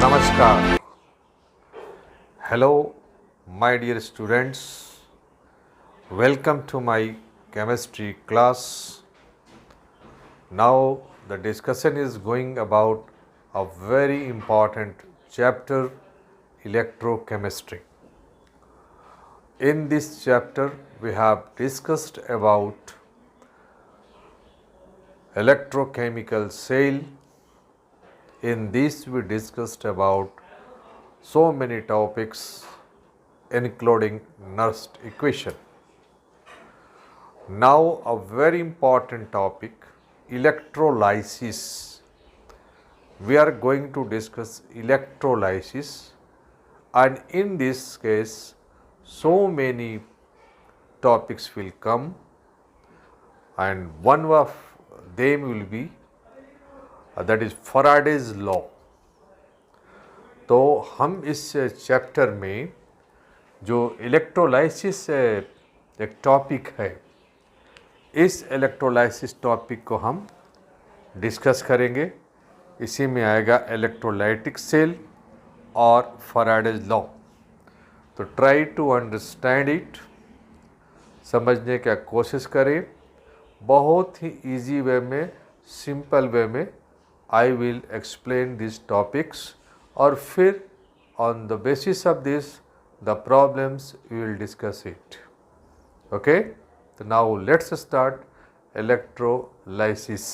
Namaskar. Hello, my dear students. Welcome to my chemistry class. Now, the discussion is going about a very important chapter, electrochemistry. In this chapter, we have discussed about electrochemical cell. In this, we discussed about so many topics including Nernst equation. Now a very important topic, electrolysis. We are going to discuss electrolysis, and in this case so many topics will come, and one of them will be that is Faraday's law. तो हम इस chapter में जो electrolysis एक topic है, इस electrolysis topic को हम डिस्कस करेंगे. इसी में आएगा इलेक्ट्रोलाइटिक सेल और फैराडेज लॉ. तो ट्राई टू अंडरस्टैंड इट, समझने की कोशिश करें. बहुत ही इजी वे में, सिंपल वे में I will explain this topics, और फिर on the basis of this the problems we will discuss it. Okay, तो नाउ लेट्स स्टार्ट इलेक्ट्रोलाइसिस.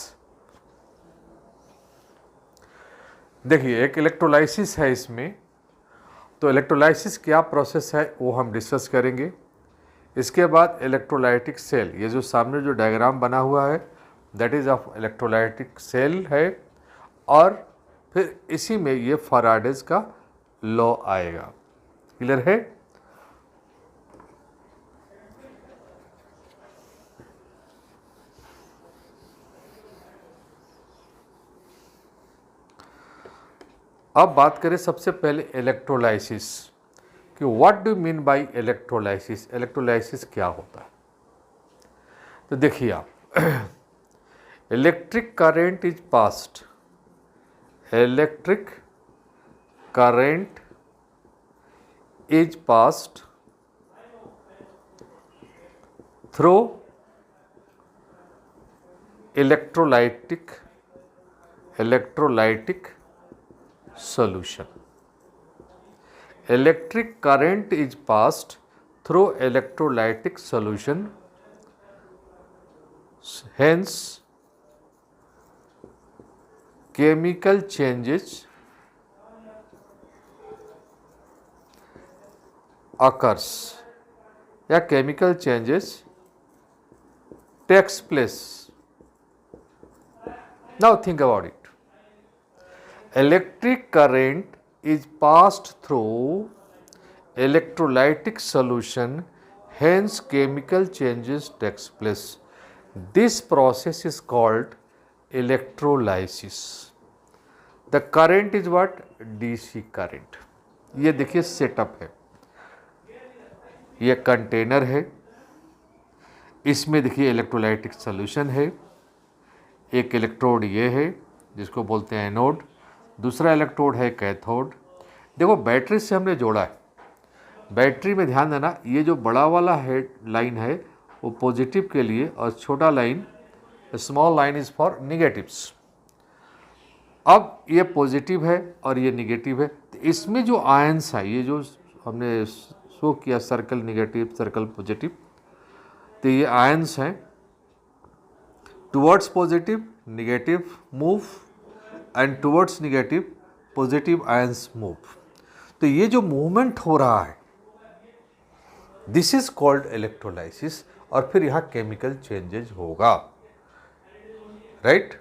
देखिए, एक इलेक्ट्रोलाइसिस है इसमें. तो इलेक्ट्रोलाइसिस क्या प्रोसेस है वो हम डिस्कस करेंगे. इसके बाद इलेक्ट्रोलाइटिक सेल, ये जो सामने जो डायग्राम बना हुआ है that is of electrolytic cell है, और फिर इसी में ये फैराडेज का लॉ आएगा. क्लियर है? अब बात करें सबसे पहले इलेक्ट्रोलाइसिस कि what do mean by electrolysis. Electrolysis क्या होता है? तो देखिए आप, electric current is passed, electric current is passed through electrolytic solution. Electric current is passed through electrolytic solution, hence chemical changes occurs या chemical changes takes place. Now think about it. Electric current is passed through electrolytic solution, hence chemical changes takes place. This process is called electrolysis. The current is what? DC current. ये देखिए setup है, ये container है, इसमें देखिए electrolytic solution है, एक electrode ये है जिसको बोलते हैं एनोड, दूसरा इलेक्ट्रोड है कैथोड. देखो बैटरी से हमने जोड़ा है. बैटरी में ध्यान देना, ये जो बड़ा वाला हेड लाइन है वो पॉजिटिव के लिए, और छोटा line small line is for negatives. अब ये पॉजिटिव है और ये निगेटिव है. तो इसमें जो आयंस है, ये जो हमने शो किया सर्कल निगेटिव सर्कल पॉजिटिव, तो ये आयंस हैं. Towards positive negative move and towards negative positive ions move. तो ये जो मूवमेंट हो रहा है दिस इज कॉल्ड इलेक्ट्रोलाइसिस. और फिर यहाँ केमिकल चेंजेज होगा, राइट?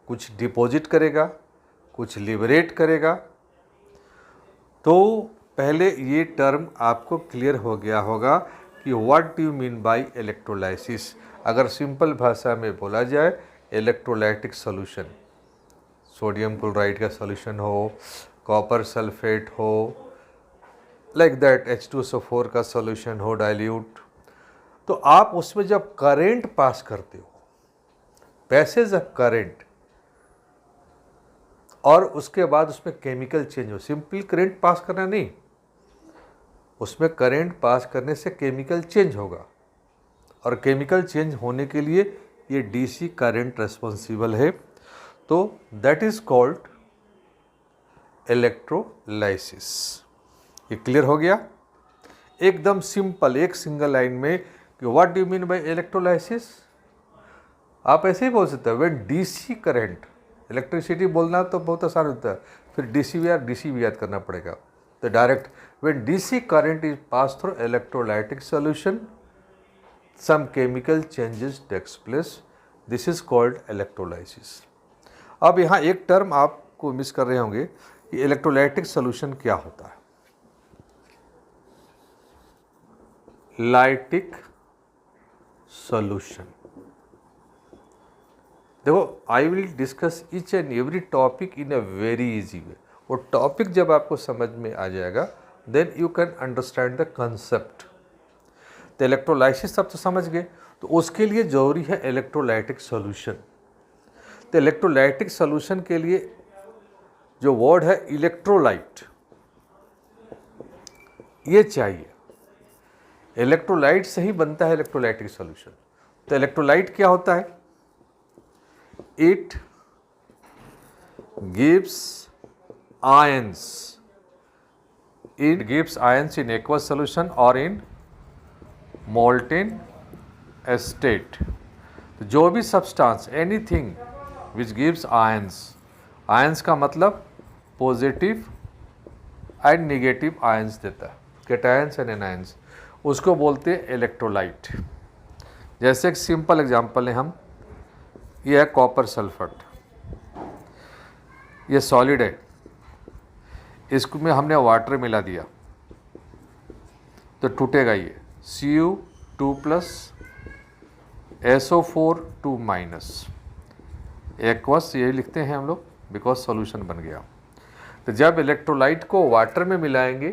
कुछ डिपॉजिट करेगा, कुछ लिबरेट करेगा. तो पहले ये टर्म आपको क्लियर हो गया होगा कि what do you mean by electrolysis. अगर सिंपल भाषा में बोला जाए, इलेक्ट्रोलाइटिक सॉल्यूशन, सोडियम क्लोराइड का सॉल्यूशन हो, कॉपर सल्फेट हो, लाइक दैट H2SO4 का सॉल्यूशन हो डाइल्यूट, तो आप उसमें जब करंट पास करते हो, पैसेज ऑफ करंट और उसके बाद उसमें केमिकल चेंज हो, सिंपल करंट पास करना नहीं, उसमें करंट पास करने से केमिकल चेंज होगा, और केमिकल चेंज होने के लिए ये डीसी करंट रेस्पॉन्सिबल है। तो दैट इज कॉल्ड इलेक्ट्रोलाइसिस। ये क्लियर हो गया? एकदम सिंपल, एक सिंगल लाइन में कि what do you mean by electrolysis. आप ऐसे ही बोल सकते हैं व्हेन डीसी करंट, इलेक्ट्रिसिटी बोलना तो बहुत आसान होता है, फिर डीसी भी याद करना पड़ेगा। तो direct when DC current is pass through electrolytic solution, some chemical changes takes place, this is called electrolysis। अब यहाँ एक टर्म आपको मिस कर रहे होंगे कि इलेक्ट्रोलाइटिक सॉल्यूशन क्या होता है। लाइटिक सॉल्यूशन, देखो I will discuss each and every topic in a very easy way. वो टॉपिक जब आपको समझ में आ जाएगा then you can understand the concept. तो इलेक्ट्रोलाइसिस सब तो समझ गए, तो उसके लिए जरूरी है इलेक्ट्रोलाइटिक सॉल्यूशन। तो इलेक्ट्रोलाइटिक सॉल्यूशन के लिए जो वर्ड है इलेक्ट्रोलाइट, ये चाहिए। इलेक्ट्रोलाइट से ही बनता है इलेक्ट्रोलाइटिक सॉल्यूशन। तो इलेक्ट्रोलाइट क्या होता है? It gives ions, it gives ions in aqueous solution or in molten state। तो जो भी substance, anything which gives ions, ions का मतलब पॉजिटिव एंड निगेटिव आयंस देता है, कैटायंस एंड एनायंस, उसको बोलते हैं इलेक्ट्रोलाइट। जैसे एक सिंपल एग्जांपल है हम, ये है कॉपर सल्फेट, ये सॉलिड है, इसको में हमने वाटर मिला दिया तो टूटेगा ये, Cu2+ SO4 2-, एक्वस ये लिखते हैं हम लोग बिकॉज सॉल्यूशन बन गया। तो जब इलेक्ट्रोलाइट को वाटर में मिलाएंगे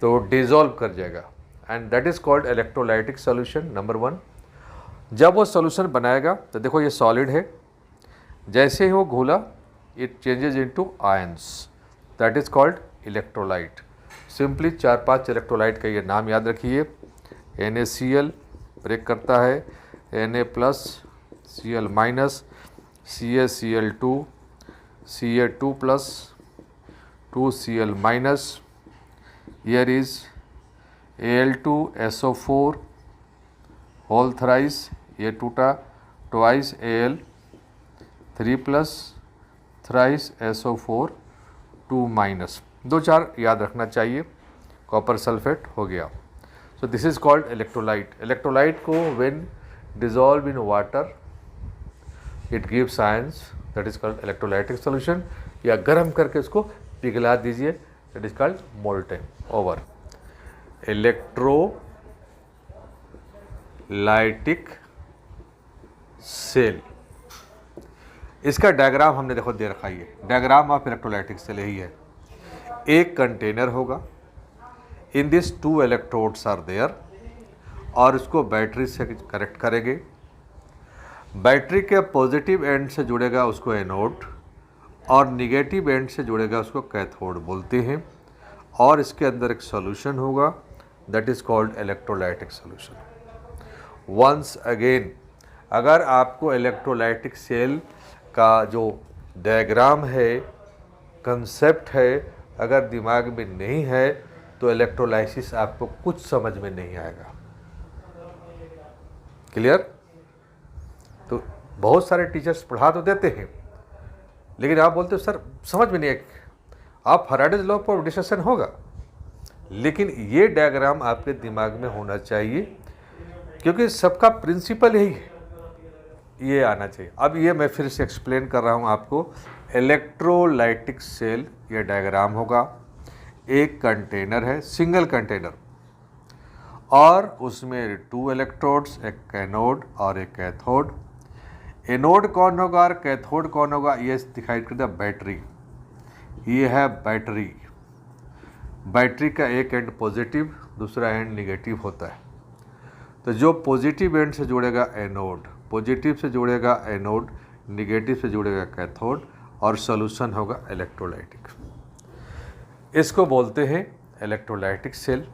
तो डिजॉल्व कर जाएगा and that is called electrolytic solution number 1। जब वो सॉल्यूशन बनाएगा तो देखो ये सॉलिड है, जैसे ही वो घुला it changes into ions, that is called electrolyte. Simply 4-5 electrolyte का ये नाम याद रखिए। NaCl ब्रेक करता है, Na+, Cl-, CaCl2, Ca2+, 2Cl-, here is Al2SO4 whole thrice, ये टूटा, twice Al, 3+ thrice SO4 2-, 2-4 याद रखना चाहिए। कॉपर सल्फेट हो गया। So this is called electrolyte. Electrolyte को when dissolve in water it gives ions, that is called electrolytic solution. या गर्म करके उसको पिघला दीजिए, that is called molten. Over. Electrolytic cell, इसका डायग्राम हमने देखो दे रखा है। डायग्राम ऑफ इलेक्ट्रोलाइटिक सेल यही है। एक कंटेनर होगा, in this 2 electrodes are there, और इसको बैटरी से कनेक्ट करेंगे। बैटरी के पॉजिटिव एंड से जुड़ेगा उसको एनोड, और निगेटिव एंड से जुड़ेगा उसको कैथोड बोलते हैं। और इसके अंदर एक सॉल्यूशन होगा, that is called electrolytic solution. Once again, अगर आपको इलेक्ट्रोलाइटिक सेल का जो डायग्राम है, कंसेप्ट है, अगर दिमाग में नहीं है तो इलेक्ट्रोलाइसिस आपको कुछ समझ में नहीं आएगा। क्लियर? तो बहुत सारे टीचर्स पढ़ा तो देते हैं, लेकिन आप बोलते हो सर समझ में नहीं है। आप फैराडेज लॉ पर डिस्कशन होगा, लेकिन ये डायग्राम आपके दिमाग में होना चाहिए, क्योंकि सबका प्रिंसिपल यही है, ये आना चाहिए। अब ये मैं फिर से एक्सप्लेन कर रहा हूँ आपको। इलेक्ट्रोलाइटिक सेल, ये डायग्राम होगा। एक कंटेनर है, सिंगल कंटेनर, और उसमें 2 इलेक्ट्रोड्स, एक एनोड और एक कैथोड। एनोड कौन होगा और कैथोड कौन होगा, ये दिखाई करता है बैटरी। ये है बैटरी। बैटरी का एक एंड पॉजिटिव, दूसरा एंड निगेटिव होता है। तो जो पॉजिटिव एंड से जुड़ेगा एनोड, पॉजिटिव से जुड़ेगा एनोड, निगेटिव से जुड़ेगा कैथोड, और सॉल्यूशन होगा इलेक्ट्रोलाइटिक। इसको बोलते हैं इलेक्ट्रोलाइटिक सेल।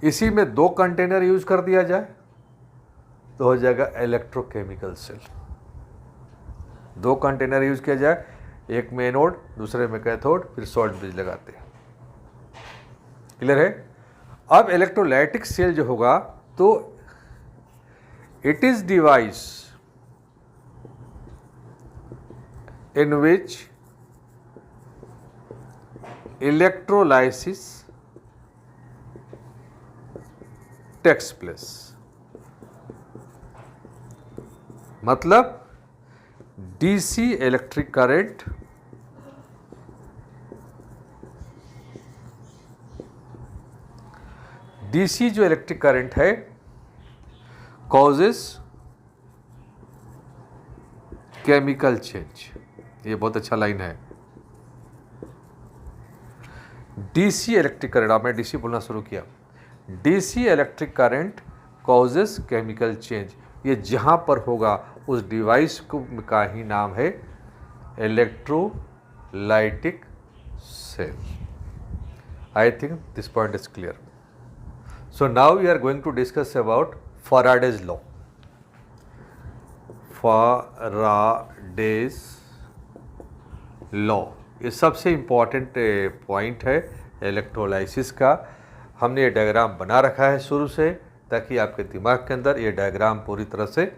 इसी में 2 कंटेनर यूज कर दिया जाए तो हो जाएगा इलेक्ट्रोकेमिकल सेल। 2 कंटेनर यूज किया जाए, एक में एनोड दूसरे में कैथोड, फिर सॉल्ट ब्रिज लगाते हैं। क्लियर है? अब इलेक्ट्रोलाइटिक सेल जो होगा तो it is device in which electrolysis takes place। मतलब डीसी इलेक्ट्रिक करंट डीसी जो इलेक्ट्रिक करंट है कॉजेस केमिकल चेंज। ये बहुत अच्छा लाइन है। डीसी इलेक्ट्रिक करंट, आपने डीसी बोलना शुरू किया, DC electric current causes chemical change. ये जहां पर होगा उस डिवाइस को का ही नाम है electrolytic cell. I think this point is clear. So now we are going to discuss about Faraday's law. Faraday's law ये सबसे इम्पॉर्टेंट पॉइंट है इलेक्ट्रोलाइसिस का। हमने ये डायग्राम बना रखा है शुरू से ताकि आपके दिमाग के अंदर ये डायग्राम पूरी तरह से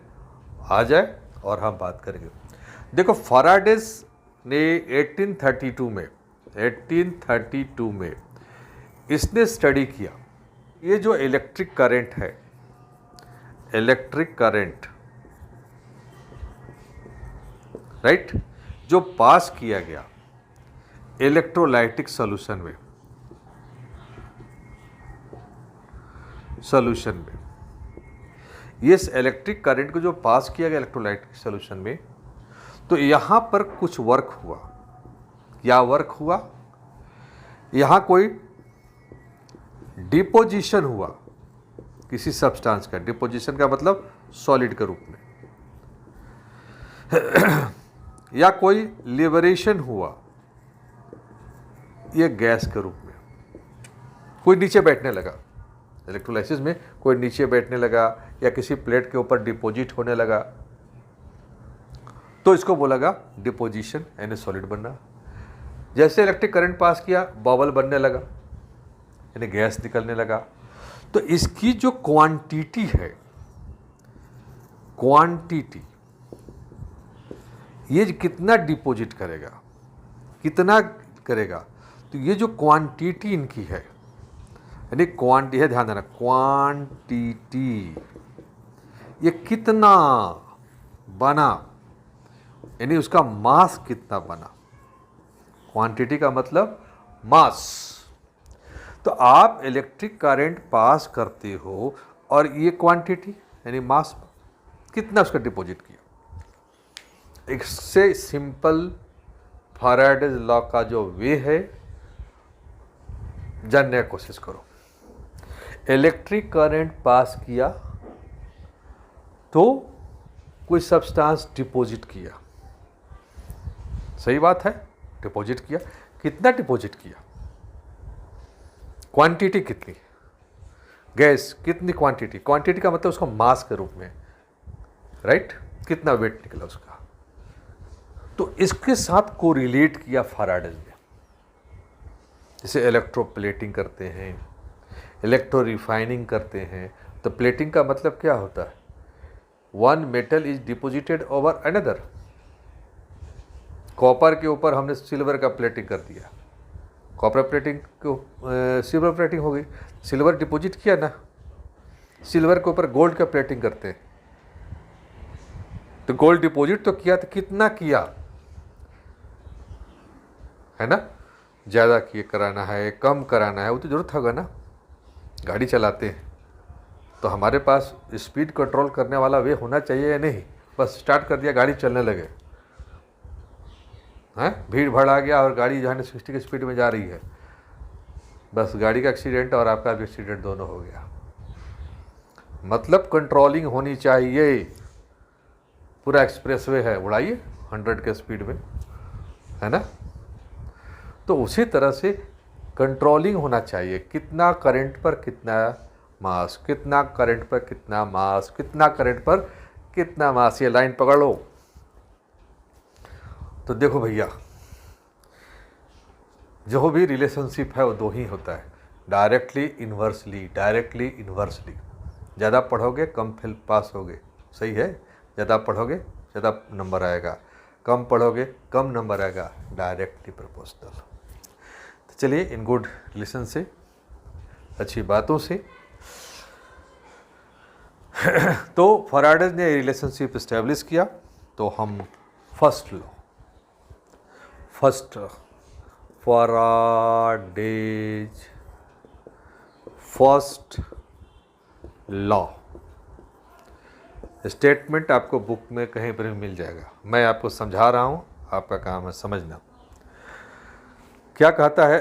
आ जाए और हम बात करेंगे। देखो फैराडेज ने 1832 में इसने स्टडी किया ये जो इलेक्ट्रिक करंट है, इलेक्ट्रिक करंट राइट, जो पास किया गया इलेक्ट्रोलाइटिक सॉल्यूशन में ये इलेक्ट्रिक करंट को जो पास किया गया इलेक्ट्रोलाइटिक सॉल्यूशन में, तो यहाँ पर कुछ वर्क हुआ। क्या वर्क हुआ? यहाँ कोई डिपोजिशन हुआ किसी सब्सटेंस का। डिपोजिशन का मतलब सॉलिड के रूप में या कोई लिबरेशन हुआ ये गैस के रूप में। कोई नीचे बैठने लगा इलेक्ट्रोलाइसिस में, कोई नीचे बैठने लगा या किसी प्लेट के ऊपर डिपॉजिट होने लगा, तो इसको बोलागा डिपोजिशन यानी सॉलिड बनना। जैसे इलेक्ट्रिक करंट पास किया बबल बनने लगा यानी गैस निकलने लगा। तो इसकी जो क्वांटिटी है, क्वांटिटी ये कितना डिपॉजिट करेगा, कितना करेगा, तो ये जो क्वांटिटी इनकी है यानी क्वांटिटी है, ध्यान देना क्वांटिटी, ये कितना बना यानी उसका मास कितना बना। क्वांटिटी का मतलब मास। तो आप इलेक्ट्रिक करंट पास करते हो और ये क्वांटिटी यानी मास कितना उसका डिपॉजिट किया। इससे सिंपल फैराडेज लॉ का जो वे है जानने की कोशिश करो। इलेक्ट्रिक करंट पास किया तो कोई सब्सटेंस डिपॉजिट किया, सही बात है, डिपॉजिट किया। कितना डिपॉजिट किया? क्वांटिटी कितनी? गैस कितनी क्वांटिटी? क्वांटिटी का मतलब उसका मास के रूप में, राइट, कितना वेट निकला उसका। तो इसके साथ कोरिलेट किया फैराडेज ने। जैसे इलेक्ट्रोप्लेटिंग करते हैं, इलेक्ट्रो रिफाइनिंग करते हैं, तो प्लेटिंग का मतलब क्या होता है? One metal is deposited over another. Copper के ऊपर हमने सिल्वर का प्लेटिंग कर दिया, कॉपर प्लेटिंग को सिल्वर प्लेटिंग हो गई। सिल्वर डिपॉजिट किया ना, सिल्वर के ऊपर गोल्ड का प्लेटिंग करते हैं, तो गोल्ड डिपॉजिट तो किया, तो कितना किया है ना, ज़्यादा किए कराना है, कम कराना है, वो तो जरूरत होगा ना। गाड़ी चलाते हैं तो हमारे पास स्पीड कंट्रोल करने वाला वे होना चाहिए या नहीं? बस स्टार्ट कर दिया, गाड़ी चलने लगे, हैं, भीड़ भाड़ आ गया और गाड़ी जो है 60 की स्पीड में जा रही है, बस गाड़ी का एक्सीडेंट और आपका भी एक्सीडेंट दोनों हो गया। मतलब कंट्रोलिंग होनी चाहिए। पूरा एक्सप्रेसवे है, उड़ाइए 100 के स्पीड में, है ना। तो उसी तरह से कंट्रोलिंग होना चाहिए, कितना करंट पर कितना मास, कितना करंट पर कितना मास, कितना करंट पर कितना मास, ये लाइन पकड़ लो। तो देखो भैया, जो भी रिलेशनशिप है वो दो ही होता है, डायरेक्टली इन्वर्सली, डायरेक्टली इन्वर्सली। ज़्यादा पढ़ोगे कम फेल पास होगे, सही है, ज़्यादा पढ़ोगे ज़्यादा नंबर आएगा, कम पढ़ोगे कम नंबर आएगा, डायरेक्टली प्रोपोर्शनल। तो चलिए इन गुड रिलेशन से, अच्छी बातों से तो फैराडे ने रिलेशनशिप इस्टेब्लिश किया। तो हम first Faraday's first law statement आपको बुक में कहीं पर भी मिल जाएगा, मैं आपको समझा रहा हूँ, आपका काम है समझना। क्या कहता है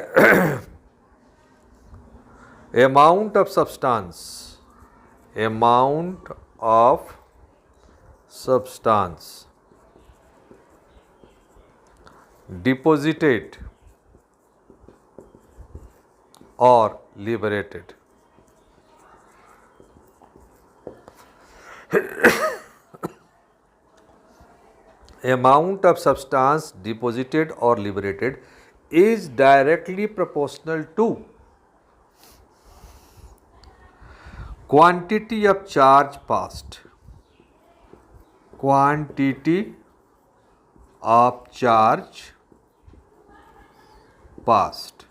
अमाउंट ऑफ सब्सटेंस डिपॉजिटेड और liberated amount of substance deposited or liberated is directly proportional to quantity of charge passed. Quantity of charge passed.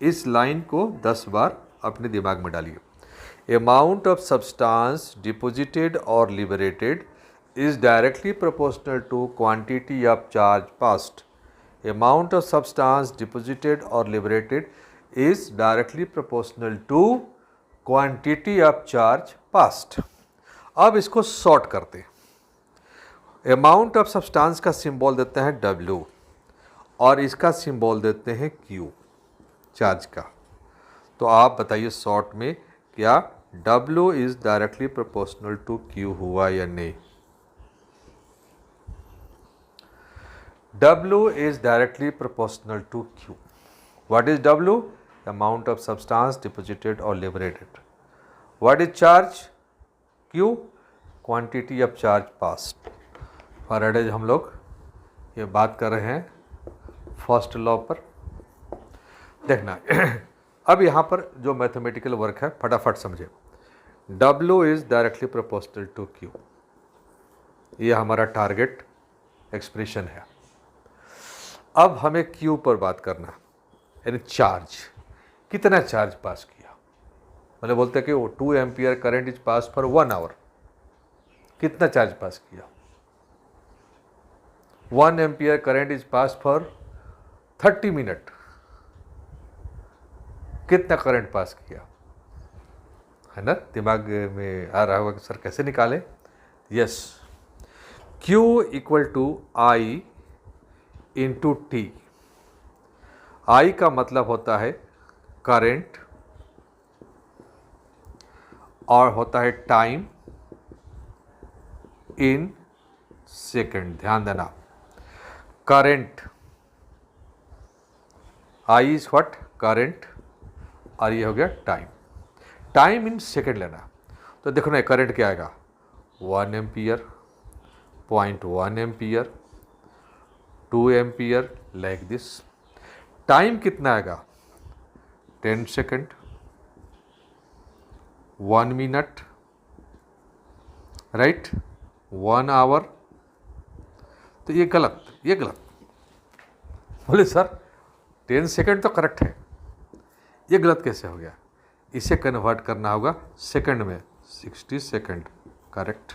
इस लाइन को 10 बार अपने दिमाग में डालिए। अमाउंट ऑफ सब्सटेंस डिपॉजिटेड और liberated is directly proportional to quantity of charge passed. Amount of substance deposited और liberated is directly proportional to quantity of charge passed. अब इसको शॉर्ट करते हैं। अमाउंट ऑफ सब्सटेंस का सिंबल देते हैं W और इसका सिंबल देते हैं Q, चार्ज का। तो आप बताइए शॉर्ट में क्या W is directly proportional to Q हुआ या नहीं? W is directly proportional to Q. What is W? Amount of substance deposited or liberated. What is charge? Q. Quantity of charge passed. Faraday हम लोग ये बात कर रहे हैं फर्स्ट लॉ पर। देखना अब यहाँ पर जो मैथमेटिकल वर्क है फटाफट समझे। W is directly proportional to Q, ये हमारा टारगेट एक्सप्रेशन है। अब हमें Q पर बात करना, यानी चार्ज, कितना चार्ज पास किया। मतलब बोलते हैं कि वो 2 ampere current is pass for 1 hour, कितना चार्ज पास किया। 1 ampere current is pass for 30 minute, कितना करंट पास किया, है ना। दिमाग में आ रहा होगा कि सर कैसे निकालें। Yes, Q equal to I into T। I का मतलब होता है करंट और होता है टाइम इन सेकंड। ध्यान देना, current I is what, current, और ये हो गया टाइम। टाइम इन सेकंड लेना। तो देखो ना करंट क्या आएगा, 1 ampere, 0.1 ampere, 2 ampere, like this. Time कितना आएगा, 10 सेकंड, 1 मिनट, राइट, 1 आवर। तो ये गलत, ये गलत। बोले सर 10 सेकंड तो करेक्ट है, ये गलत कैसे हो गया। इसे कन्वर्ट करना होगा सेकंड में, 60 सेकंड करेक्ट।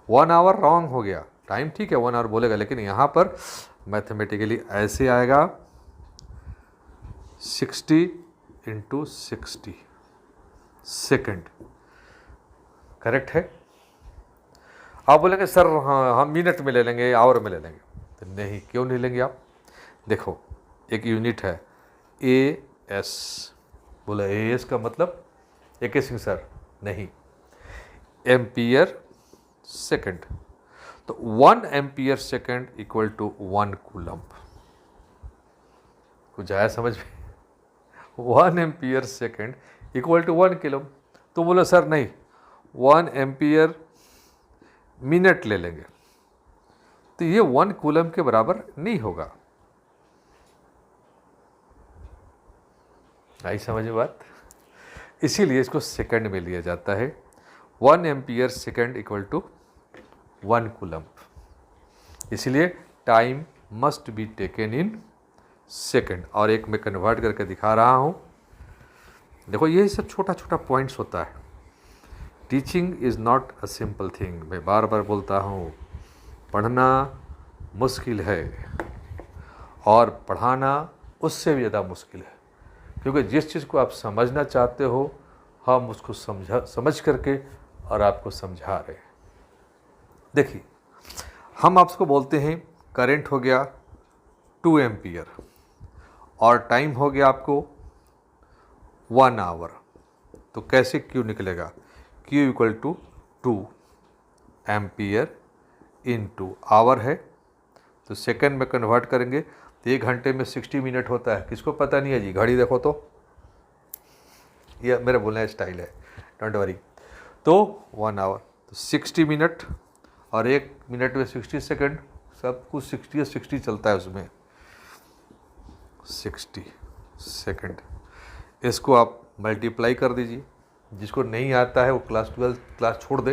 1 आवर रॉन्ग हो गया। टाइम ठीक है 1 आवर बोलेगा, लेकिन यहाँ पर मैथमेटिकली ऐसे आएगा 60 इंटू 60 सेकंड, करेक्ट है। आप बोलेंगे सर हाँ हम मिनट में ले लेंगे, आवर में ले लेंगे। तो नहीं, क्यों नहीं लेंगे आप। देखो एक यूनिट है AS, बोला AS का मतलब AK सिंह सर, नहीं, एम्पियर सेकंड। तो 1 ampere second equal to 1 coulomb. कुछ आया समझ में? 1 ampere second equal to 1 coulomb. तो बोलो सर नहीं, 1 एम्पियर मिनट ले लेंगे, तो ये 1 कूलम के बराबर नहीं होगा। आई समझ में बात? इसीलिए इसको सेकंड में लिया जाता है। 1 ampere second equal to 1 coulomb. इसलिए time must be taken in second. और एक मैं कन्वर्ट करके दिखा रहा हूँ। देखो ये सब छोटा छोटा पॉइंट्स होता है। Teaching is not a simple thing. मैं बार बार बोलता हूँ, पढ़ना मुश्किल है और पढ़ाना उससे भी ज़्यादा मुश्किल है, क्योंकि जिस चीज़ को आप समझना चाहते हो हम उसको समझ करके और आपको समझा रहे हैं। देखिए, हम आपको बोलते हैं करंट हो गया 2 एम्पियर और टाइम हो गया आपको 1 आवर। तो कैसे Q निकलेगा? Q equal to 2 ampere into hour है, तो सेकंड में कन्वर्ट करेंगे तो 1 घंटे में 60 मिनट होता है। किसको पता नहीं है जी? घड़ी देखो तो, ये मेरा बोलना स्टाइल है, डोंट वरी। तो 1 आवर तो 60 मिनट और 1 मिनट में 60 सेकंड, सब कुछ 60 या 60 चलता है उसमें, 60 सेकंड। इसको आप मल्टीप्लाई कर दीजिए। जिसको नहीं आता है वो क्लास 12 क्लास छोड़ दे।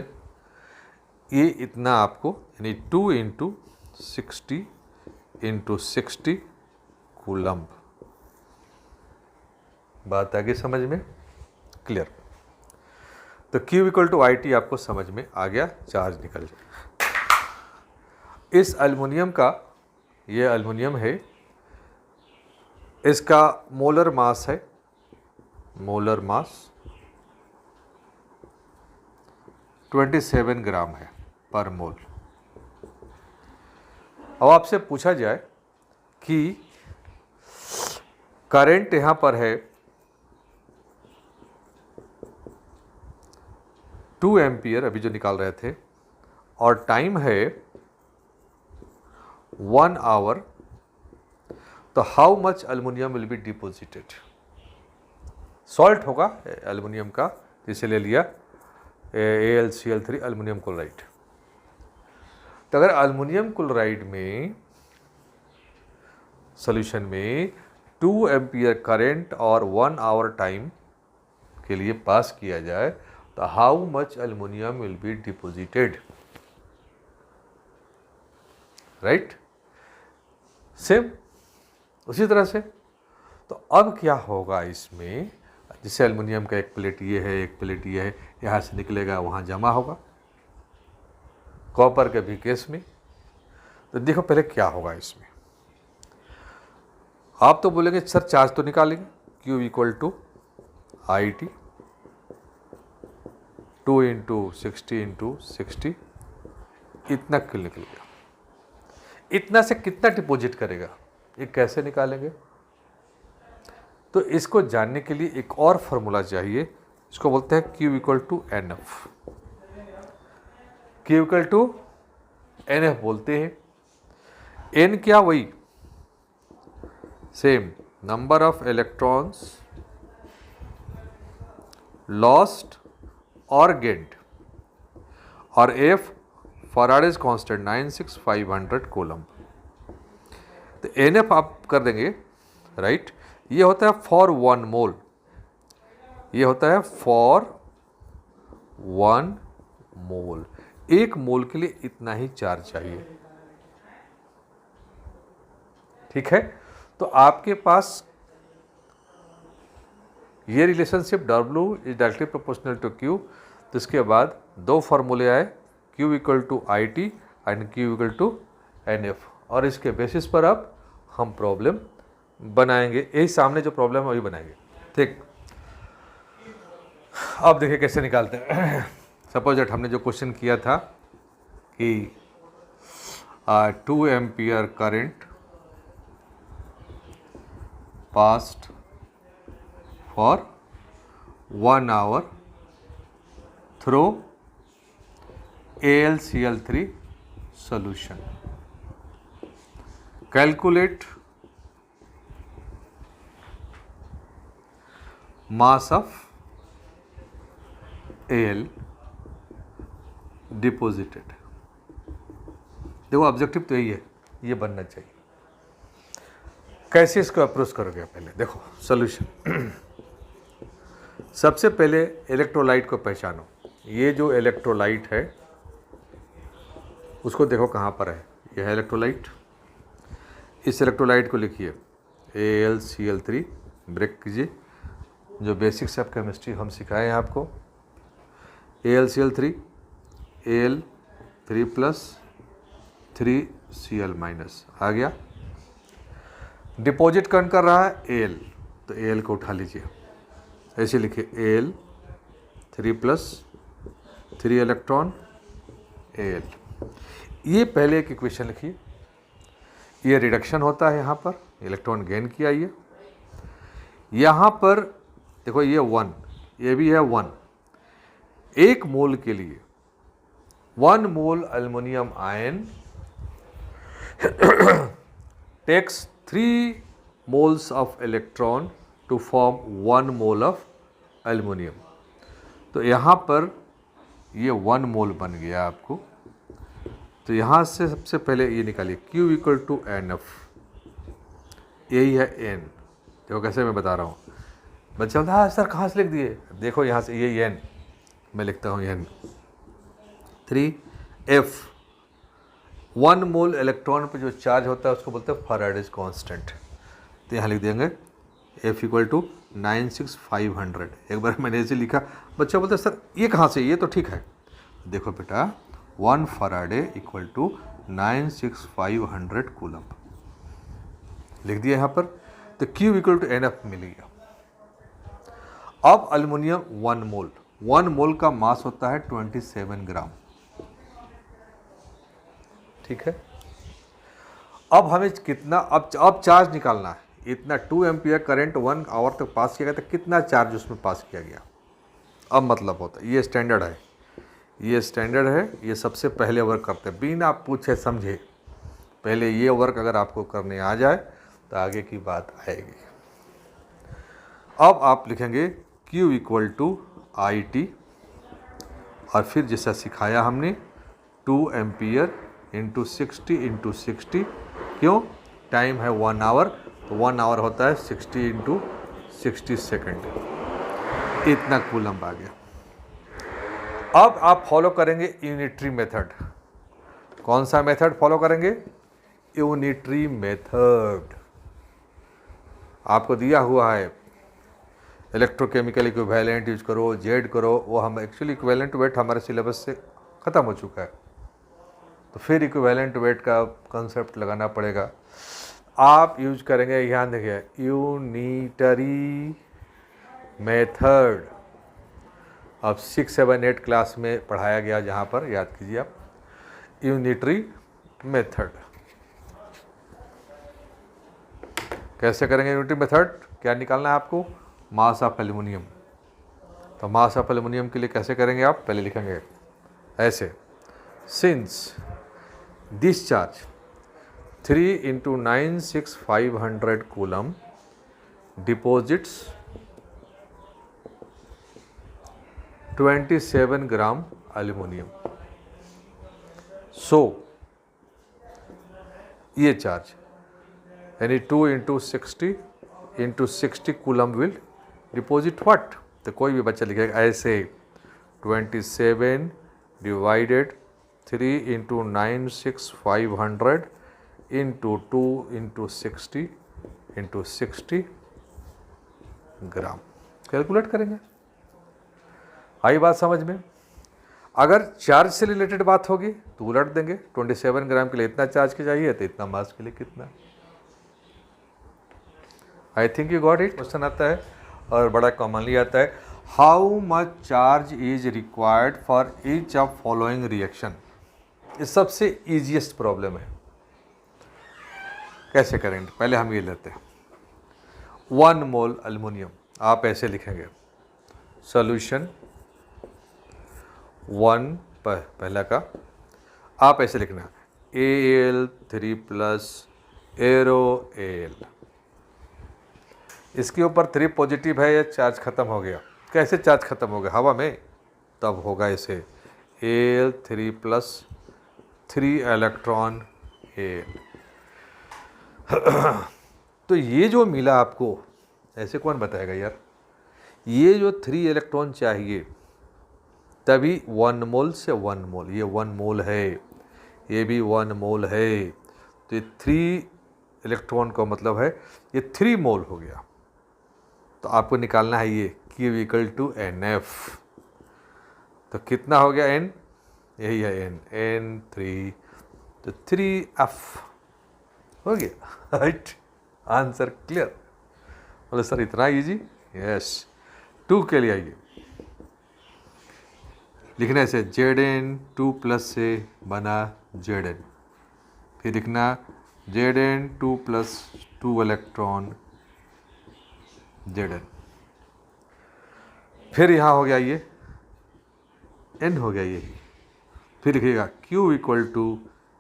ये इतना आपको यानी 2 इंटू 60 इंटू 60 कूलम। बात आगे समझ में? क्लियर? तो Q इक्वल टू IT आपको समझ में आ गया, चार्ज निकल जाए। इस एल्युमिनियम का, ये एल्युमिनियम है, इसका मोलर मास है, मोलर मास 27 ग्राम है पर मोल। अब आपसे पूछा जाए कि करंट यहाँ पर है 2 एम्पियर अभी जो निकाल रहे थे, और टाइम है 1 आवर, तो how much aluminium will be deposited? Salt होगा एल्युमिनियम का, जिसे ले लिया AlCl3 एल्युमिनियम क्लोराइड। तो अगर एल्युमिनियम क्लोराइड में सॉल्यूशन में 2 एम्पियर करंट और 1 आवर टाइम के लिए पास किया जाए, तो how much aluminium will be deposited? Right? Same उसी तरह से। तो अब क्या होगा इसमें? जैसे एल्युमिनियम का एक प्लेट ये है, एक प्लेट ये है, यहाँ से निकलेगा वहाँ जमा होगा। कॉपर के भी केस में। तो देखो पहले क्या होगा इसमें। आप तो बोलेंगे सर चार्ज तो निकालेंगे, Q equal to IT 2 into 60 into 60, इतना क्यों निकलेगा? इतना से कितना डिपॉजिट करेगा, ये कैसे निकालेंगे? तो इसको जानने के लिए एक और फॉर्मूला चाहिए, इसको बोलते हैं Q equal to NF। Q equal to NF बोलते हैं। N क्या? वही same, number of electrons lost और गेन्ड, और F फैराडेज कांस्टेंट 96500 कूलम। तो NF आप कर देंगे, राइट? ये होता है फॉर 1 मोल, ये होता है फॉर 1 मोल। 1 मोल के लिए इतना ही चार्ज चाहिए। ठीक है? तो आपके पास ये relationship W is directly proportional to Q। तो इसके बाद 2 फॉर्मूले आए, Q equal to IT and Q equal to NF, और इसके बेसिस पर अब हम प्रॉब्लम बनाएंगे। यही सामने जो प्रॉब्लम है वही बनाएंगे। ठीक, अब देखिए कैसे निकालते हैं। सपोज दैट हमने जो क्वेश्चन किया था कि 2 ampere current passed for 1 hour through AlCl3 solution. Calculate mass of L deposited. देखो ऑब्जेक्टिव तो यही है, ये बनना चाहिए। कैसे इसको अप्रोच करोगे? पहले देखो सॉल्यूशन। सबसे पहले इलेक्ट्रोलाइट को पहचानो। ये जो इलेक्ट्रोलाइट है उसको देखो कहाँ पर है। यह है इलेक्ट्रोलाइट। इस इलेक्ट्रोलाइट को लिखिए AlCl3, ब्रेक कीजिए। जो बेसिक्स ऑफ केमिस्ट्री हम सिखाए हैं आपको, AlCl3, Al3+, 3Cl- आ गया। डिपॉजिट कौन कर रहा है? Al, तो Al को उठा लीजिए, ऐसे लिखिए Al3+, 3 इलेक्ट्रॉन Al। ये पहले एक इक्वेशन लिखिए। ये रिडक्शन होता है, यहाँ पर इलेक्ट्रॉन गेन किया। ये यहाँ पर देखो ये 1, ये भी है 1। एक मोल के लिए 1 mole aluminium ion takes 3 moles of electron to form 1 mole of aluminium. तो यहाँ पर ये 1 मोल बन गया आपको। तो यहाँ से सबसे पहले ये निकालिए Q = NF, यही है N। देखो कैसे मैं बता रहा हूँ। बच्चा बोलता हाँ सर कहाँ से लिख दिए? देखो यहाँ से ये N, मैं लिखता हूँ N। 3F, 1 मोल इलेक्ट्रॉन पे जो चार्ज होता है उसको बोलते हैं फैराडेज कांस्टेंट। तो यहाँ लिख देंगे F = 96500। एक बार मैंने ऐसे लिखा, बच्चा बोलता है सर ये कहाँ से? ये तो ठीक है। देखो बेटा 1 फैराडे = 96500 कूलम लिख दिया यहाँ पर। तो Q = NF मिल गया। अब एल्युमिनियम 1 मोल का मास होता है 27 ग्राम। ठीक है। अब हमें कितना, अब चार्ज निकालना है। इतना 2 एम्पियर करंट 1 आवर तक पास किया गया, तो कितना चार्ज उसमें पास किया गया। अब मतलब होता है, ये स्टैंडर्ड है, ये स्टैंडर्ड है। ये सबसे पहले वर्क करते हैं बिना पूछे समझे। पहले ये वर्क अगर आपको करने आ जाए तो आगे की बात आएगी। अब आप लिखेंगे Q = IT, और फिर जैसा सिखाया हमने 2 एम्पियर × 60 × 60। क्यों? टाइम है 1 आवर, तो 1 आवर होता है 60 × 60 सेकेंड। इतना कूलम आ गया। अब आप फॉलो करेंगे यूनिटरी मेथड। कौन सा मेथड फॉलो करेंगे? Unitary method. आपको दिया हुआ है इलेक्ट्रोकेमिकल इक्विवेलेंट यूज करो, जेड करो। वो हम एक्चुअली इक्विवेलेंट वेट हमारे सिलेबस से ख़त्म हो चुका है, तो फिर इक्विवेलेंट वेट का कंसेप्ट लगाना पड़ेगा। आप यूज करेंगे, ध्यान देखिए, यूनिटरी मेथड। अब 6, 7, 8 क्लास में पढ़ाया गया, जहाँ पर याद कीजिए आप, यूनिटरी मेथड। कैसे करेंगे यूनिटरी मेथड? क्या निकालना है आपको? Mass of aluminium. तो मास ऑफ एल्युमिनियम के लिए कैसे करेंगे आप? पहले लिखेंगे ऐसे, since this charge 3 × 96500 coulomb deposits 27 gram aluminium. So ये चार्ज यानी 2 × 60 × 60 कूलम विल डिपॉजिट व्हाट? तो कोई भी बच्चा लिखेगा ऐसे 27 / 3 × 96500 × 2 × 60 × 60 ग्राम। कैलकुलेट करेंगे। आई बात समझ में? अगर चार्ज से रिलेटेड बात होगी तो उलट देंगे। 27 ग्राम के लिए इतना चार्ज की चाहिए, तो इतना मास के लिए कितना। I think you got it. Question आता है और बड़ा कॉमनली आता है, how much charge is required for each of following reaction. ये सबसे ईजीएस्ट प्रॉब्लम है। कैसे करेंगे? पहले हम ये लेते हैं 1 मोल एल्युमिनियम। आप ऐसे लिखेंगे सॉल्यूशन 1 पहला का आप ऐसे लिखना Al3+ एरो Al। इसके ऊपर 3 पॉजिटिव है, ये चार्ज ख़त्म हो गया। कैसे चार्ज ख़त्म हो गया? हवा में। तब होगा इसे Al3 प्लस 3 इलेक्ट्रॉन Al। तो ये जो मिला आपको, ऐसे कौन बताएगा यार? ये जो 3 इलेक्ट्रॉन चाहिए, तभी 1 मोल से 1 मोल, ये 1 मोल है, ये भी 1 मोल है, तो ये 3 इलेक्ट्रॉन का मतलब है ये 3 मोल हो गया। तो आपको निकालना है ये Q इक्वल टू NF। तो कितना हो गया N? यही है N3, तो 3F हो गया। Right, answer clear. बोले सर इतना इजी? यस। 2 के लिए आइए, लिखना ऐसे Zn2 प्लस से बना Zn, फिर लिखना Zn2 प्लस 2 इलेक्ट्रॉन Zn, फिर यहाँ हो गया ये N हो गया ये, फिर लिखिएगा Q इक्वल टू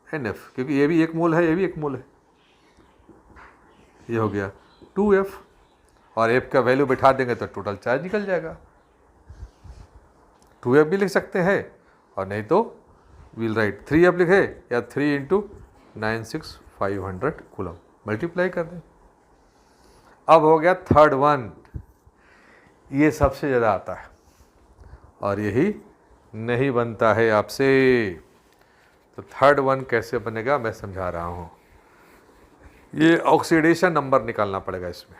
NF, क्योंकि ये भी 1 मोल है, ये भी 1 मोल है, ये हो गया 2F, और F का वैल्यू बैठा देंगे तो टोटल चार्ज निकल जाएगा। 2F भी लिख सकते हैं, और नहीं तो विल राइट 3F लिखे, या 3 इंटू 96500 कूलम, मल्टीप्लाई कर दें। अब हो गया थर्ड वन, ये सबसे ज़्यादा आता है और यही नहीं बनता है आपसे। तो थर्ड वन कैसे बनेगा मैं समझा रहा हूँ। ये ऑक्सीडेशन नंबर निकालना पड़ेगा इसमें।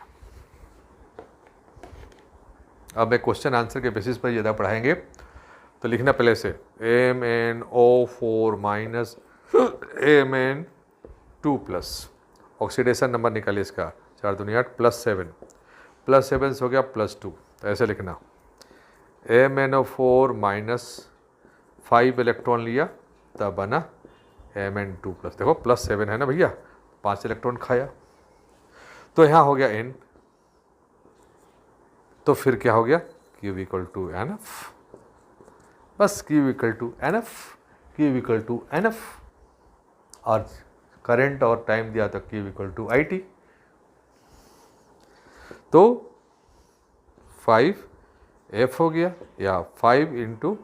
अब मैं क्वेश्चन आंसर के बेसिस पर ज़्यादा पढ़ाएंगे, तो लिखना पहले से MnO4 minus Mn2 plus, oxidation number निकालिए इसका, 4 दूनी 8 प्लस 7, प्लस 7 से हो गया प्लस 2, तो ऐसे लिखना MnO4 माइनस 5 इलेक्ट्रॉन लिया तब बना Mn2 प्लस, देखो प्लस 7 है ना भैया, 5 इलेक्ट्रॉन खाया, तो यहाँ हो गया N, तो फिर क्या हो गया Q इक्वल टू NF, बस Q equal to NF, Q equal to NF, और करंट और टाइम दिया तो Q इक्वल टू IT, तो 5F हो गया, या 5 इंटू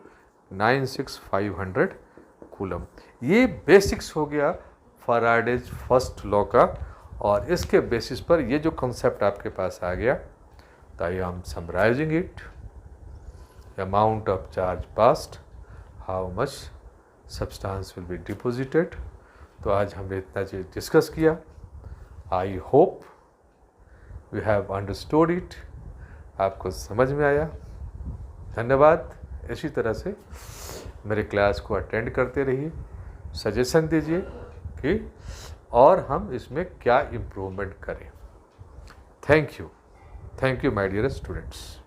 96500 कूलम। ये बेसिक्स हो गया फैराडेज फर्स्ट लॉ का, और इसके बेसिस पर ये जो कॉन्सेप्ट आपके पास आ गया, तो I am summarizing it, amount of charge passed, how much substance will be deposited. तो आज हमने इतना चीज़ डिस्कस किया। I hope we have understood it, आपको समझ में आया। धन्यवाद। इसी तरह से मेरे क्लास को अटेंड करते रहिए, सजेशन दीजिए कि और हम इसमें क्या इम्प्रूवमेंट करें। Thank you my dear students.